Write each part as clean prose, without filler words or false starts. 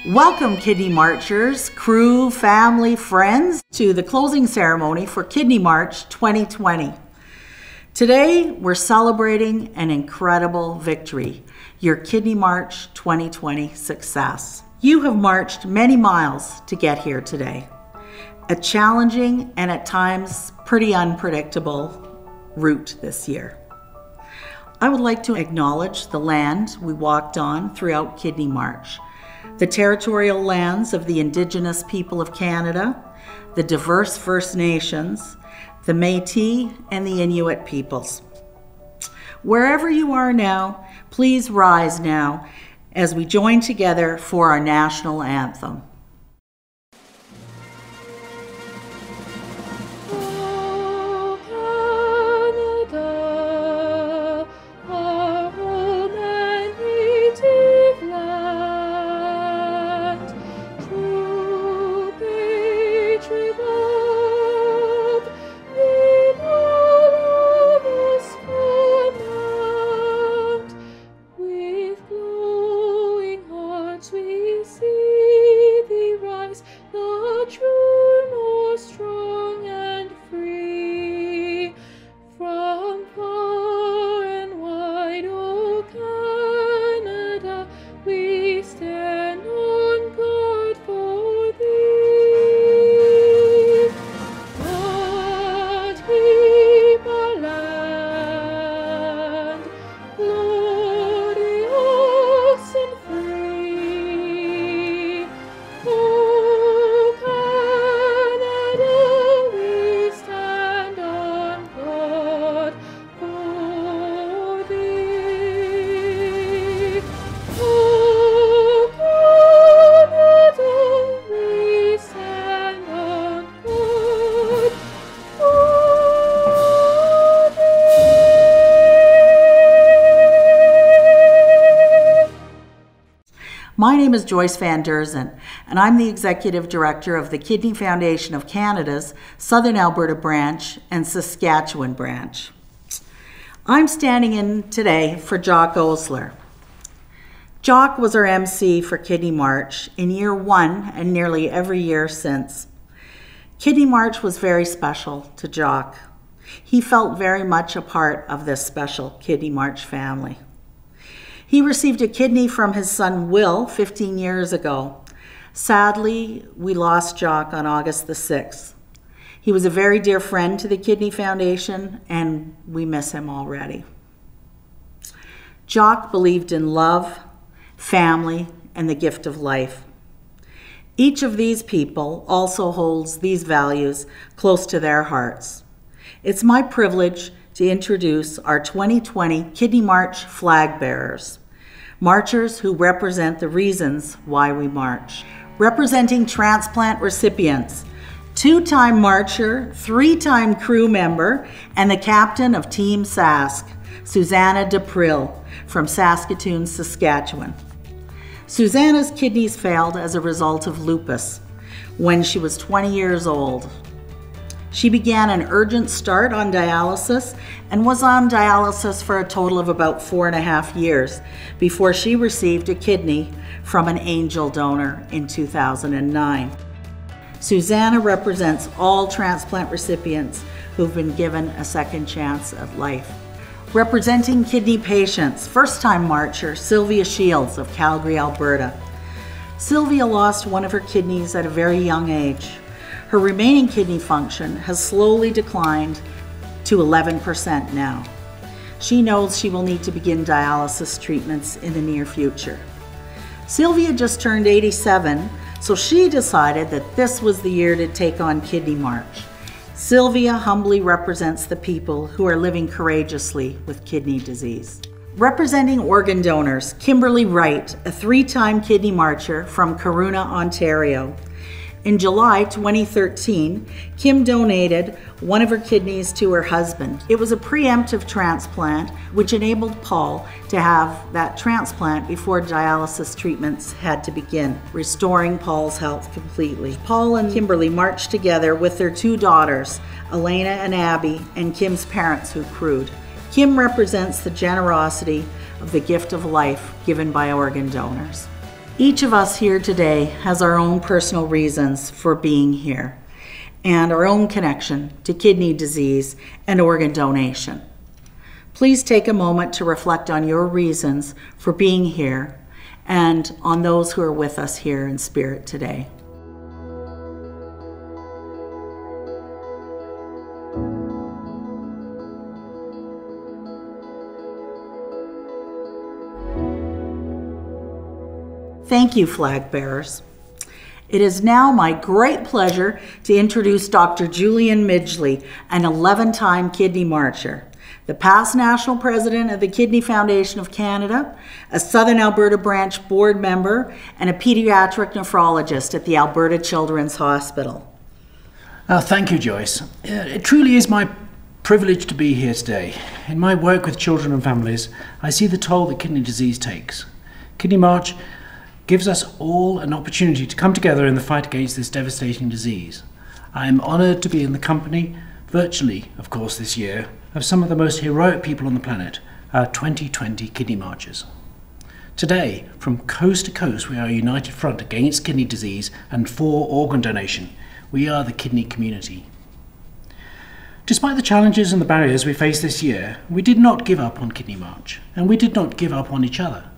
Welcome, Kidney Marchers, crew, family, friends, to the closing ceremony for Kidney March 2020. Today, we're celebrating an incredible victory, your Kidney March 2020 success. You have marched many miles to get here today. A challenging and at times pretty unpredictable route this year. I would like to acknowledge the land we walked on throughout Kidney March. The territorial lands of the Indigenous people of Canada, the diverse First Nations, the Métis, and the Inuit peoples. Wherever you are now, please rise now as we join together for our national anthem. My name is Joyce Van Derzen, and I'm the Executive Director of the Kidney Foundation of Canada's Southern Alberta branch and Saskatchewan branch. I'm standing in today for Jock Osler. Jock was our MC for Kidney March in year one and nearly every year since. Kidney March was very special to Jock. He felt very much a part of this special Kidney March family. He received a kidney from his son Will 15 years ago. Sadly, we lost Jock on August the 6th. He was a very dear friend to the Kidney Foundation, and we miss him already. Jock believed in love, family, and the gift of life. Each of these people also holds these values close to their hearts. It's my privilege to introduce our 2020 Kidney March flag bearers, marchers who represent the reasons why we march. Representing transplant recipients, two-time marcher, three-time crew member, and the captain of Team Sask, Susanna Depril from Saskatoon, Saskatchewan. Susanna's kidneys failed as a result of lupus when she was 20 years old. She began an urgent start on dialysis and was on dialysis for a total of about 4.5 years before she received a kidney from an angel donor in 2009. Susanna represents all transplant recipients who've been given a second chance at life. Representing kidney patients, first-time marcher Sylvia Shields of Calgary, Alberta. Sylvia lost one of her kidneys at a very young age. Her remaining kidney function has slowly declined to 11% now. She knows she will need to begin dialysis treatments in the near future. Sylvia just turned 87, so she decided that this was the year to take on Kidney March. Sylvia humbly represents the people who are living courageously with kidney disease. Representing organ donors, Kimberly Wright, a three-time kidney marcher from Corunna, Ontario. In July 2013, Kim donated one of her kidneys to her husband. It was a preemptive transplant, which enabled Paul to have that transplant before dialysis treatments had to begin, restoring Paul's health completely. Paul and Kimberly marched together with their two daughters, Elena and Abby, and Kim's parents who crewed. Kim represents the generosity of the gift of life given by organ donors. Each of us here today has our own personal reasons for being here and our own connection to kidney disease and organ donation. Please take a moment to reflect on your reasons for being here and on those who are with us here in spirit today. Thank you, flag bearers. It is now my great pleasure to introduce Dr. Julian Midgley, an 11-time kidney marcher, the past national president of the Kidney Foundation of Canada, a Southern Alberta branch board member, and a pediatric nephrologist at the Alberta Children's Hospital. Thank you, Joyce. It truly is my privilege to be here today. In my work with children and families, I see the toll that kidney disease takes. Kidney March gives us all an opportunity to come together in the fight against this devastating disease. I am honoured to be in the company, virtually, of course, this year, of some of the most heroic people on the planet, our 2020 Kidney Marchers. Today, from coast to coast, we are a united front against kidney disease and for organ donation. We are the kidney community. Despite the challenges and the barriers we faced this year, we did not give up on Kidney March, and we did not give up on each other.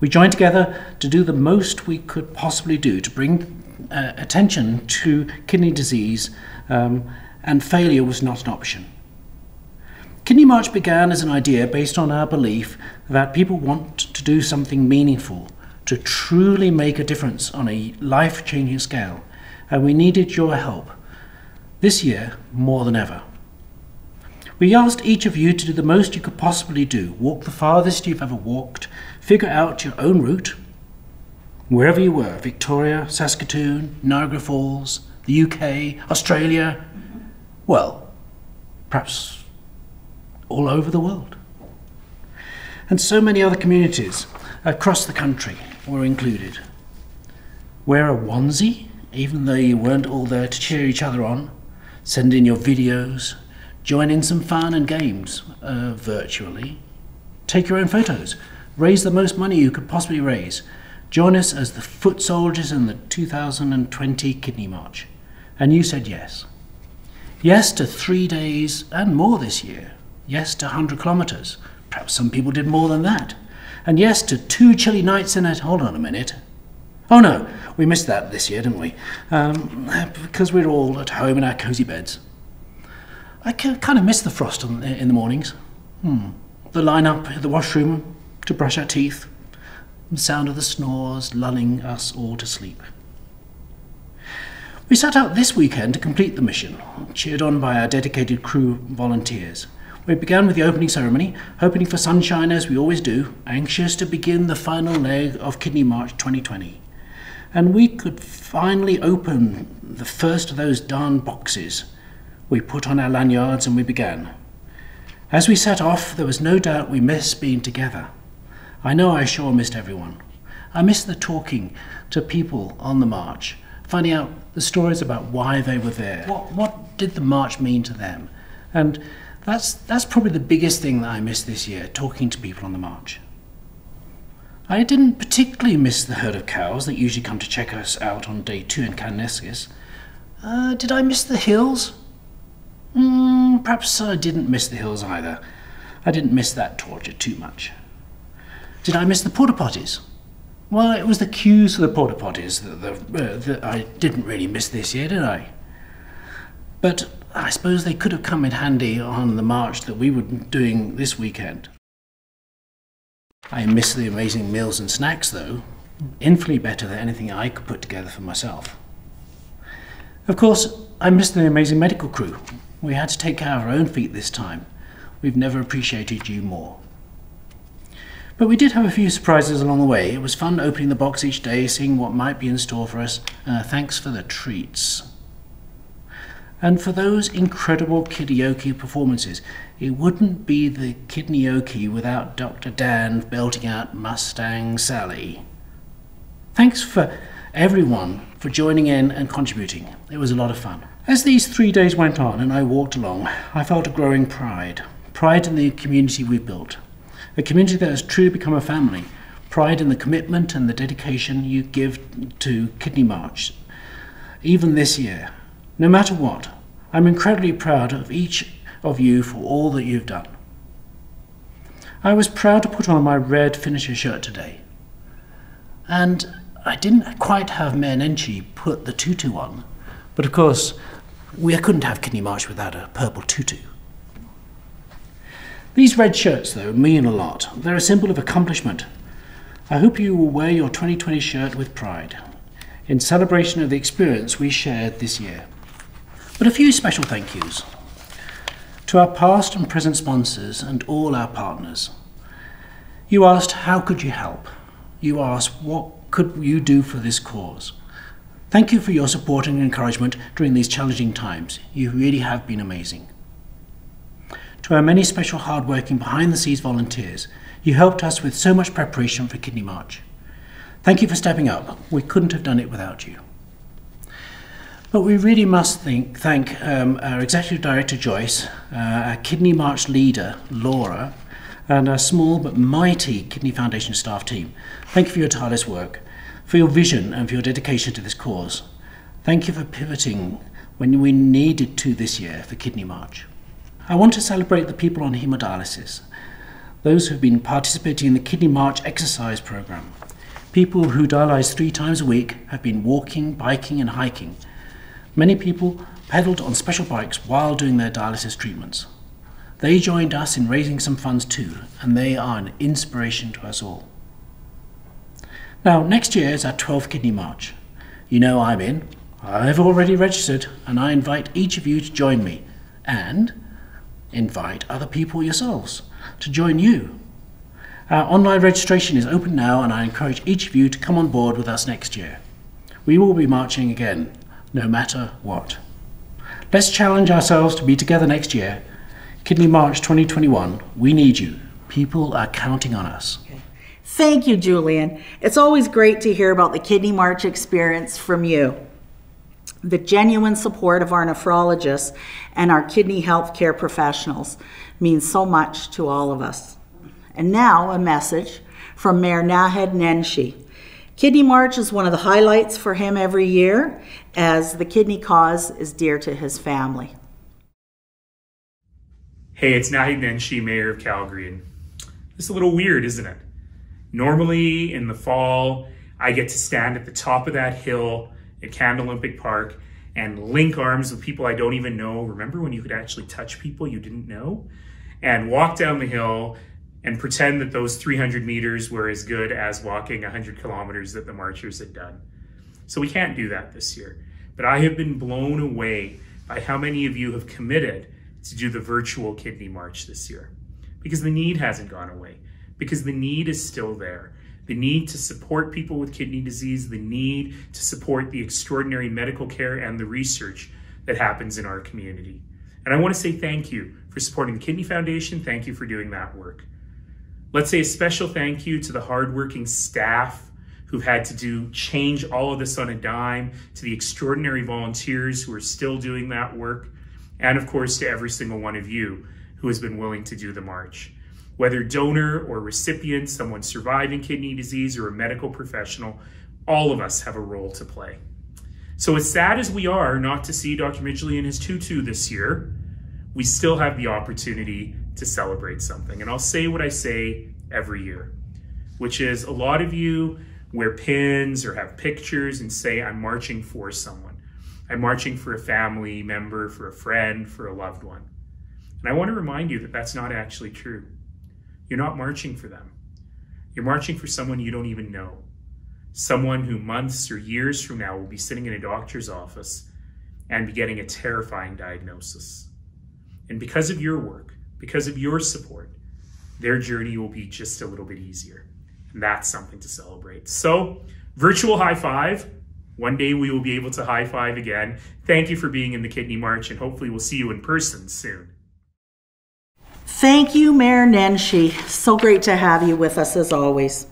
We joined together to do the most we could possibly do to bring attention to kidney disease, and failure was not an option. Kidney March began as an idea based on our belief that people want to do something meaningful, to truly make a difference on a life-changing scale, and we needed your help this year more than ever. We asked each of you to do the most you could possibly do, walk the farthest you've ever walked, figure out your own route, wherever you were, Victoria, Saskatoon, Niagara Falls, the UK, Australia, well, perhaps all over the world. And so many other communities across the country were included. Wear a onesie, even though you weren't all there to cheer each other on. Send in your videos. Join in some fun and games virtually. Take your own photos. Raise the most money you could possibly raise. Join us as the foot soldiers in the 2020 Kidney March. And you said yes. Yes to 3 days and more this year. Yes to 100 kilometres. Perhaps some people did more than that. And yes to 2 chilly nights in it. Hold on a minute. Oh no, we missed that this year, didn't we? Because we're all at home in our cosy beds. I kind of miss the frost in the mornings. The line up at the washroom to brush our teeth. The sound of the snores lulling us all to sleep. We set out this weekend to complete the mission, cheered on by our dedicated crew volunteers. We began with the opening ceremony, hoping for sunshine as we always do, anxious to begin the final leg of Kidney March 2020. And we could finally open the first of those darn boxes. We put on our lanyards and we began. As we set off, there was no doubt we missed being together. I know I sure missed everyone. I missed the talking to people on the march, finding out the stories about why they were there. What did the march mean to them? And that's probably the biggest thing that I missed this year, talking to people on the march. I didn't particularly miss the herd of cows that usually come to check us out on day 2 in Kaneskis. Did I miss the hills? Perhaps I didn't miss the hills either. I didn't miss that torture too much. Did I miss the porta potties? Well, it was the queues for the porta potties that I didn't really miss this year, did I? But I suppose they could have come in handy on the march that we were doing this weekend. I miss the amazing meals and snacks, though, infinitely better than anything I could put together for myself. Of course, I miss the amazing medical crew. We had to take care of our own feet this time. We've never appreciated you more. But we did have a few surprises along the way. It was fun opening the box each day, seeing what might be in store for us. Thanks for the treats. And for those incredible kidney performances. It wouldn't be the kidney without Dr. Dan belting out Mustang Sally. Thanks for everyone for joining in and contributing. It was a lot of fun. As these 3 days went on and I walked along, I felt a growing pride in the community we've built. A community that has truly become a family, pride in the commitment and the dedication you give to Kidney March, even this year. No matter what, I'm incredibly proud of each of you for all that you've done. I was proud to put on my red finisher shirt today, and I didn't quite have Mayor Nenshi put the tutu on, but of course we couldn't have Kidney March without a purple tutu. These red shirts, though, mean a lot. They're a symbol of accomplishment. I hope you will wear your 2020 shirt with pride, in celebration of the experience we shared this year. But a few special thank yous. To our past and present sponsors and all our partners. You asked, how could you help? You asked, what could you do for this cause? Thank you for your support and encouragement during these challenging times. You really have been amazing. To our many special hard-working behind-the-scenes volunteers, you helped us with so much preparation for Kidney March. Thank you for stepping up. We couldn't have done it without you. But we really must thank our Executive Director Joyce, our Kidney March leader Laura, and our small but mighty Kidney Foundation staff team. Thank you for your tireless work, for your vision and for your dedication to this cause. Thank you for pivoting when we needed to this year for Kidney March. I want to celebrate the people on hemodialysis, those who have been participating in the Kidney March exercise program. People who dialyze 3 times a week have been walking, biking and hiking. Many people pedaled on special bikes while doing their dialysis treatments. They joined us in raising some funds too, and they are an inspiration to us all. Now, next year is our 12th Kidney March. You know I'm in. I've already registered, and I invite each of you to join me, and invite other people yourselves to join you. Our online registration is open now, and I encourage each of you to come on board with us next year. We will be marching again, no matter what. Let's challenge ourselves to be together next year. Kidney March 2021, we need you. People are counting on us. Thank you, Julian. It's always great to hear about the Kidney March experience from you. The genuine support of our nephrologists and our kidney healthcare professionals means so much to all of us. And now a message from Mayor Nenshi. Kidney March is one of the highlights for him every year, as the kidney cause is dear to his family. Hey, it's Nenshi, Mayor of Calgary, and it's a little weird, isn't it? Normally in the fall, I get to stand at the top of that hill at Canada Olympic Park and link arms with people I don't even know. Remember when you could actually touch people you didn't know? And walk down the hill and pretend that those 300 meters were as good as walking 100 kilometers that the marchers had done. So we can't do that this year. But I have been blown away by how many of you have committed to do the virtual Kidney March this year. Because the need hasn't gone away. Because the need is still there. The need to support people with kidney disease, the need to support the extraordinary medical care and the research that happens in our community. And I want to say thank you for supporting the Kidney Foundation. Thank you for doing that work. Let's say a special thank you to the hardworking staff who've had to change all of this on a dime, to the extraordinary volunteers who are still doing that work, and of course to every single one of you who has been willing to do the march. Whether donor or recipient, someone surviving kidney disease or a medical professional, all of us have a role to play. So as sad as we are not to see Dr. Midgley in his tutu this year, we still have the opportunity to celebrate something. And I'll say what I say every year, which is a lot of you wear pins or have pictures and say, I'm marching for someone. I'm marching for a family member, for a friend, for a loved one. And I want to remind you that that's not actually true. You're not marching for them. You're marching for someone you don't even know. Someone who months or years from now will be sitting in a doctor's office and be getting a terrifying diagnosis. And because of your work, because of your support, their journey will be just a little bit easier. And that's something to celebrate. So, virtual high five. One day we will be able to high five again. Thank you for being in the Kidney March, and hopefully we'll see you in person soon. Thank you, Mayor Nenshi. So great to have you with us as always.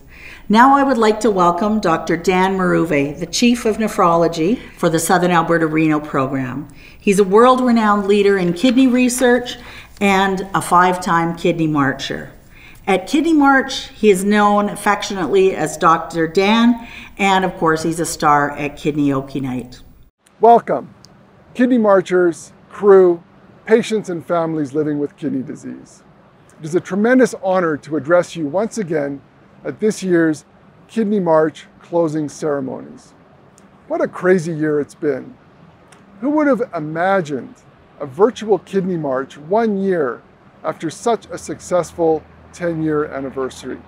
Now I would like to welcome Dr. Dan Maruve, the Chief of Nephrology for the Southern Alberta Renal Program. He's a world-renowned leader in kidney research and a 5-time kidney marcher. At Kidney March, he is known affectionately as Dr. Dan, and of course, he's a star at Kidney-Okie Night. Welcome, Kidney Marchers, crew, patients and families living with kidney disease. It is a tremendous honor to address you once again at this year's Kidney March closing ceremonies. What a crazy year it's been. Who would have imagined a virtual Kidney March 1 year after such a successful 10-year anniversary?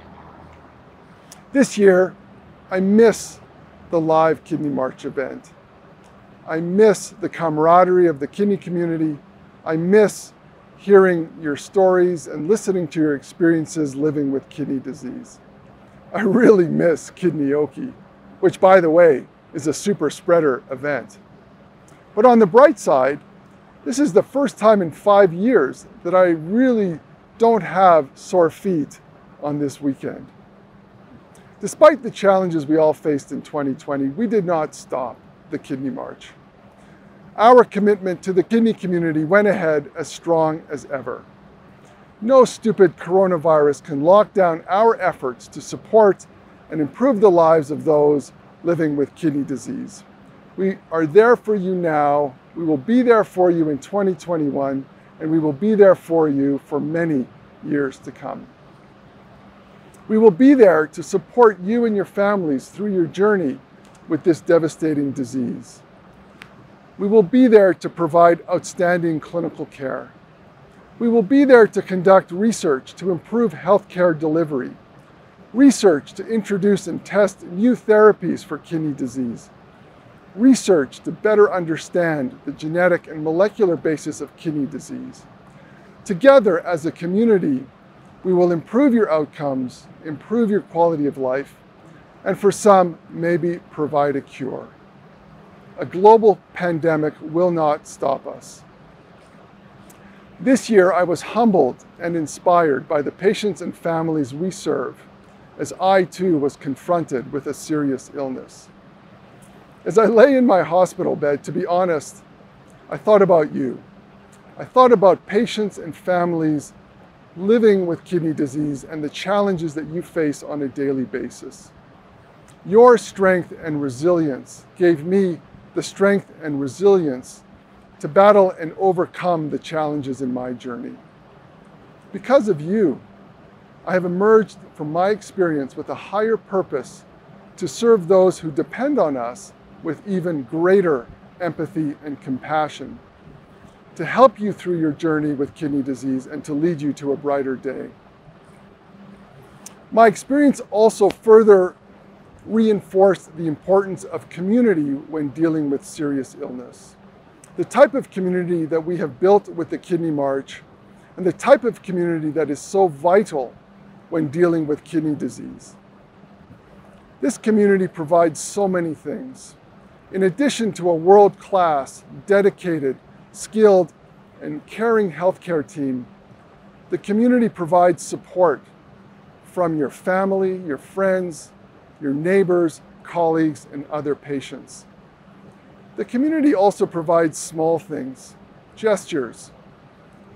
This year, I miss the live Kidney March event. I miss the camaraderie of the kidney community. I miss hearing your stories and listening to your experiences living with kidney disease. I really miss Kidney-Okie, which, by the way, is a super spreader event. But on the bright side, this is the first time in 5 years that I really don't have sore feet on this weekend. Despite the challenges we all faced in 2020, we did not stop the Kidney March. Our commitment to the kidney community went ahead as strong as ever. No stupid coronavirus can lock down our efforts to support and improve the lives of those living with kidney disease. We are there for you now. We will be there for you in 2021, and we will be there for you for many years to come. We will be there to support you and your families through your journey with this devastating disease. We will be there to provide outstanding clinical care. We will be there to conduct research to improve healthcare delivery, research to introduce and test new therapies for kidney disease, research to better understand the genetic and molecular basis of kidney disease. Together as a community, we will improve your outcomes, improve your quality of life, and for some, maybe provide a cure. A global pandemic will not stop us. This year, I was humbled and inspired by the patients and families we serve, as I too was confronted with a serious illness. As I lay in my hospital bed, to be honest, I thought about you. I thought about patients and families living with kidney disease and the challenges that you face on a daily basis. Your strength and resilience gave me the strength and resilience to battle and overcome the challenges in my journey. Because of you, I have emerged from my experience with a higher purpose to serve those who depend on us with even greater empathy and compassion, to help you through your journey with kidney disease and to lead you to a brighter day. My experience also further reinforced the importance of community when dealing with serious illness. The type of community that we have built with the Kidney March and the type of community that is so vital when dealing with kidney disease. This community provides so many things. In addition to a world-class, dedicated, skilled, and caring healthcare team, the community provides support from your family, your friends, your neighbors, colleagues, and other patients. The community also provides small things, gestures,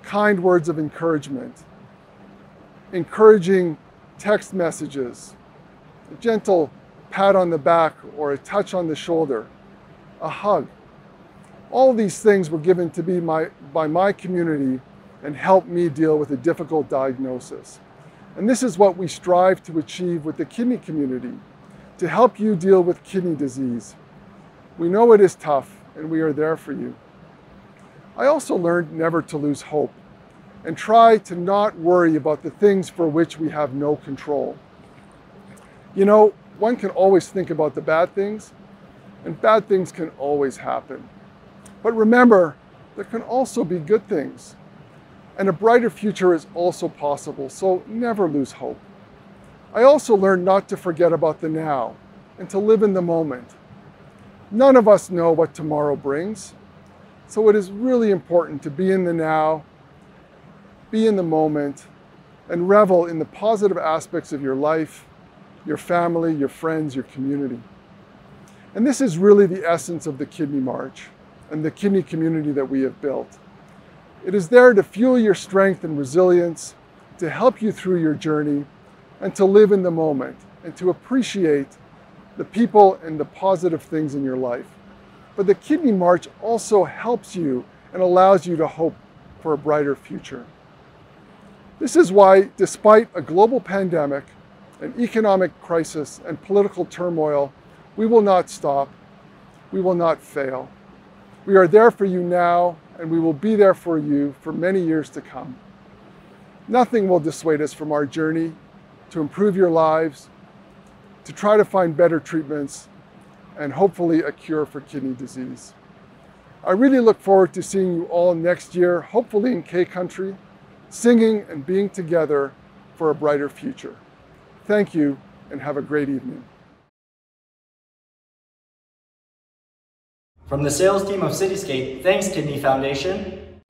kind words of encouragement, encouraging text messages, a gentle pat on the back or a touch on the shoulder, a hug. All these things were given to me by my community and helped me deal with a difficult diagnosis. And this is what we strive to achieve with the kidney community, to help you deal with kidney disease. We know it is tough, and we are there for you. I also learned never to lose hope and try to not worry about the things for which we have no control. You know, one can always think about the bad things, and bad things can always happen. But remember, there can also be good things, and a brighter future is also possible, so never lose hope. I also learned not to forget about the now and to live in the moment. None of us know what tomorrow brings, so it is really important to be in the now, be in the moment, and revel in the positive aspects of your life, your family, your friends, your community. And this is really the essence of the Kidney March and the kidney community that we have built. It is there to fuel your strength and resilience, to help you through your journey and to live in the moment and to appreciate the people and the positive things in your life. But the Kidney March also helps you and allows you to hope for a brighter future. This is why, despite a global pandemic, an economic crisis, and political turmoil, we will not stop. We will not fail. We are there for you now, and we will be there for you for many years to come. Nothing will dissuade us from our journey to improve your lives, to try to find better treatments, and hopefully a cure for kidney disease. I really look forward to seeing you all next year, hopefully in K-Country, singing and being together for a brighter future. Thank you, and have a great evening. From the sales team of Cityscape, thanks Kidney Foundation.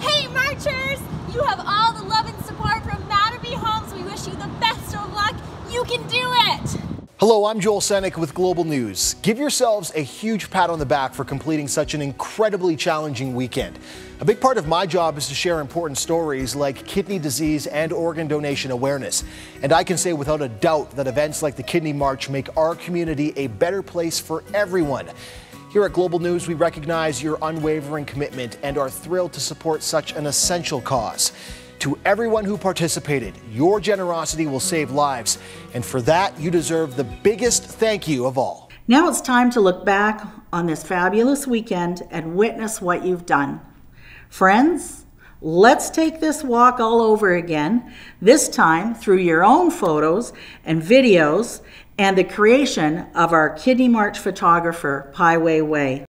Hey Marchers! You have all the love and support from Mattamy Homes. We wish you the best of luck. You can do it! Hello, I'm Joel Senek with Global News. Give yourselves a huge pat on the back for completing such an incredibly challenging weekend. A big part of my job is to share important stories like kidney disease and organ donation awareness. And I can say without a doubt that events like the Kidney March make our community a better place for everyone. Here at Global News, we recognize your unwavering commitment and are thrilled to support such an essential cause. To everyone who participated, your generosity will save lives, and for that, you deserve the biggest thank you of all. Now it's time to look back on this fabulous weekend and witness what you've done. Friends, let's take this walk all over again, this time through your own photos and videos and the creation of our Kidney March photographer, Pai Weiwei.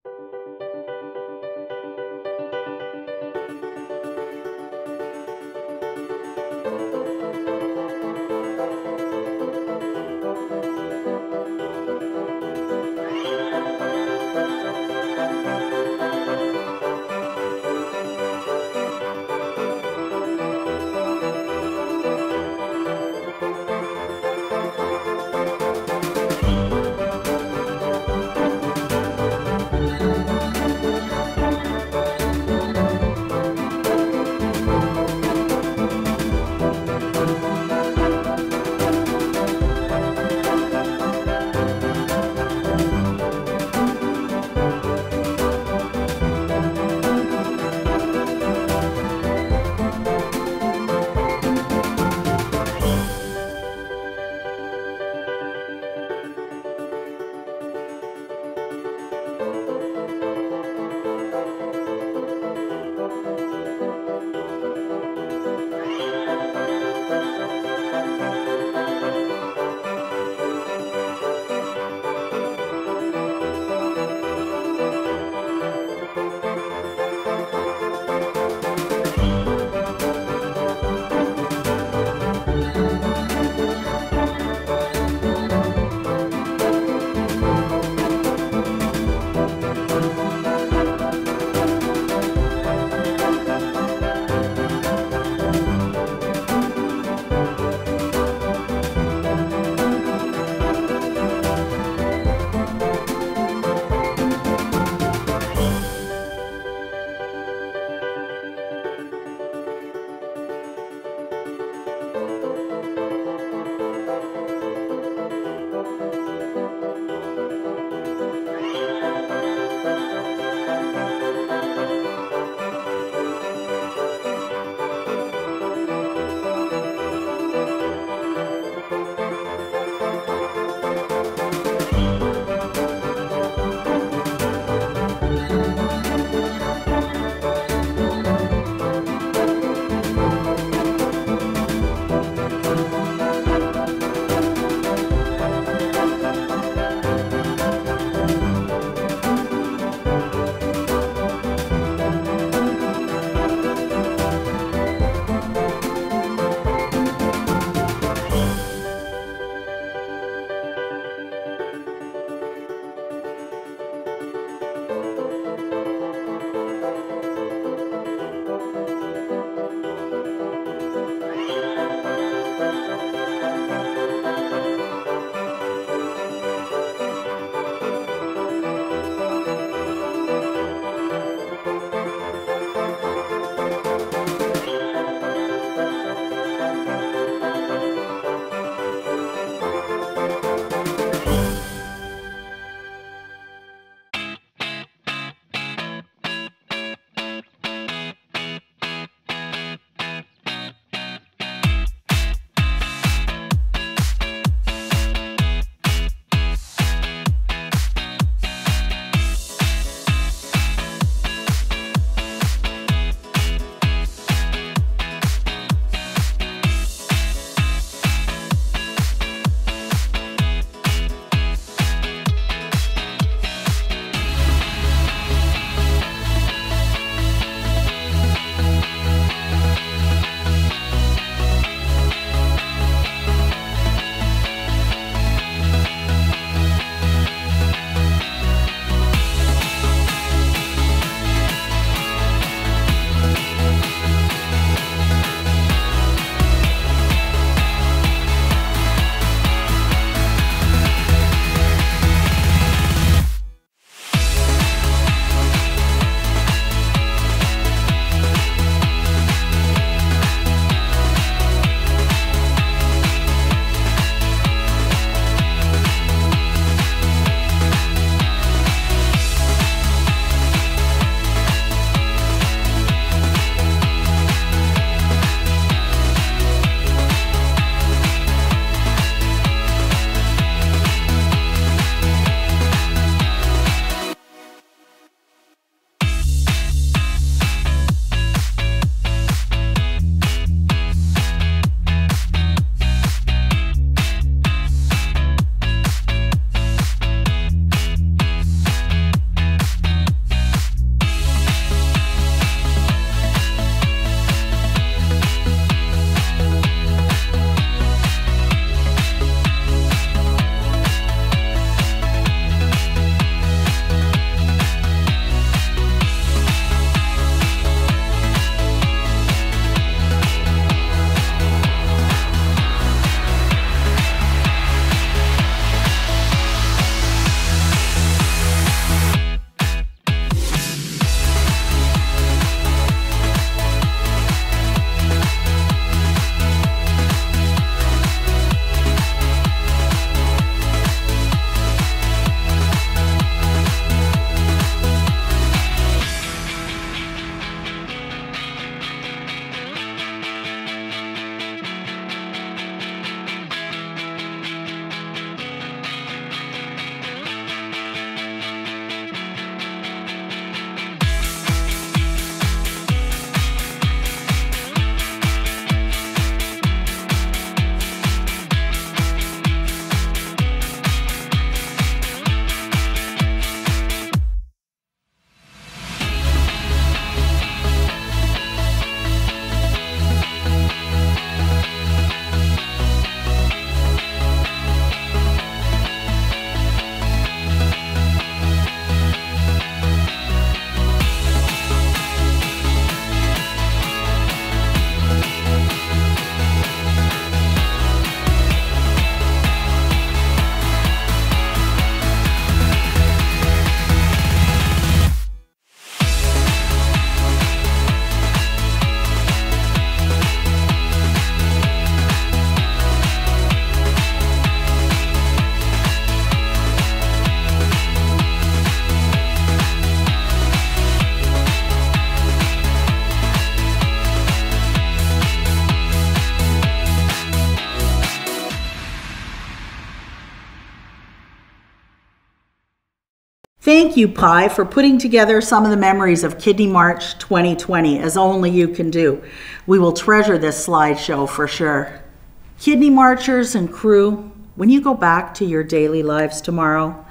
Thank you, Pi, for putting together some of the memories of Kidney March 2020, as only you can do. We will treasure this slideshow for sure. Kidney Marchers and crew, when you go back to your daily lives tomorrow,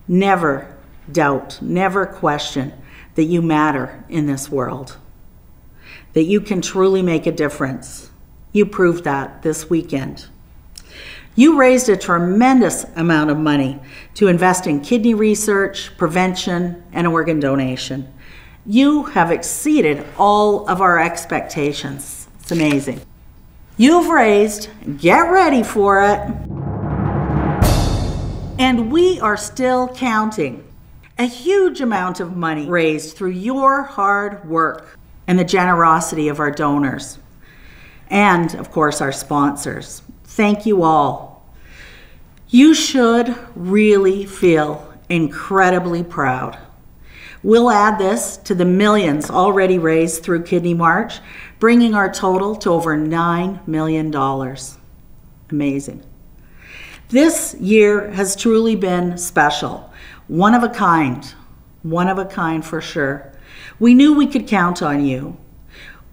never doubt, never question that you matter in this world, that you can truly make a difference. You proved that this weekend. You raised a tremendous amount of money to invest in kidney research, prevention, and organ donation. You have exceeded all of our expectations. It's amazing. You've raised, get ready for it, and we are still counting, a huge amount of money raised through your hard work and the generosity of our donors, and of course our sponsors. Thank you all. You should really feel incredibly proud. We'll add this to the millions already raised through Kidney March, bringing our total to over $9 million. Amazing. This year has truly been special. One of a kind for sure. We knew we could count on you,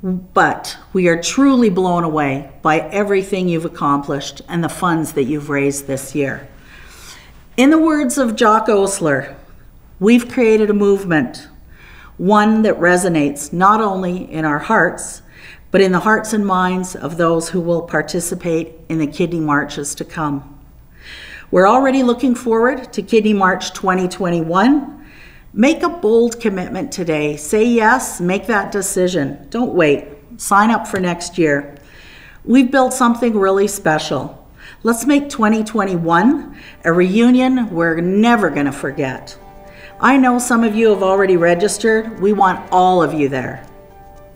but we are truly blown away by everything you've accomplished and the funds that you've raised this year. In the words of Jock Osler, we've created a movement, one that resonates not only in our hearts, but in the hearts and minds of those who will participate in the Kidney Marches to come. We're already looking forward to Kidney March 2021. Make a bold commitment today. Say yes, make that decision. Don't wait. Sign up for next year. We've built something really special. Let's make 2021 a reunion we're never going to forget. I know some of you have already registered. We want all of you there.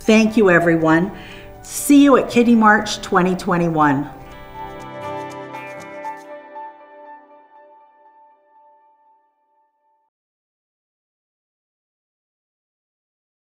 Thank you, everyone. See you at Kidney March 2021.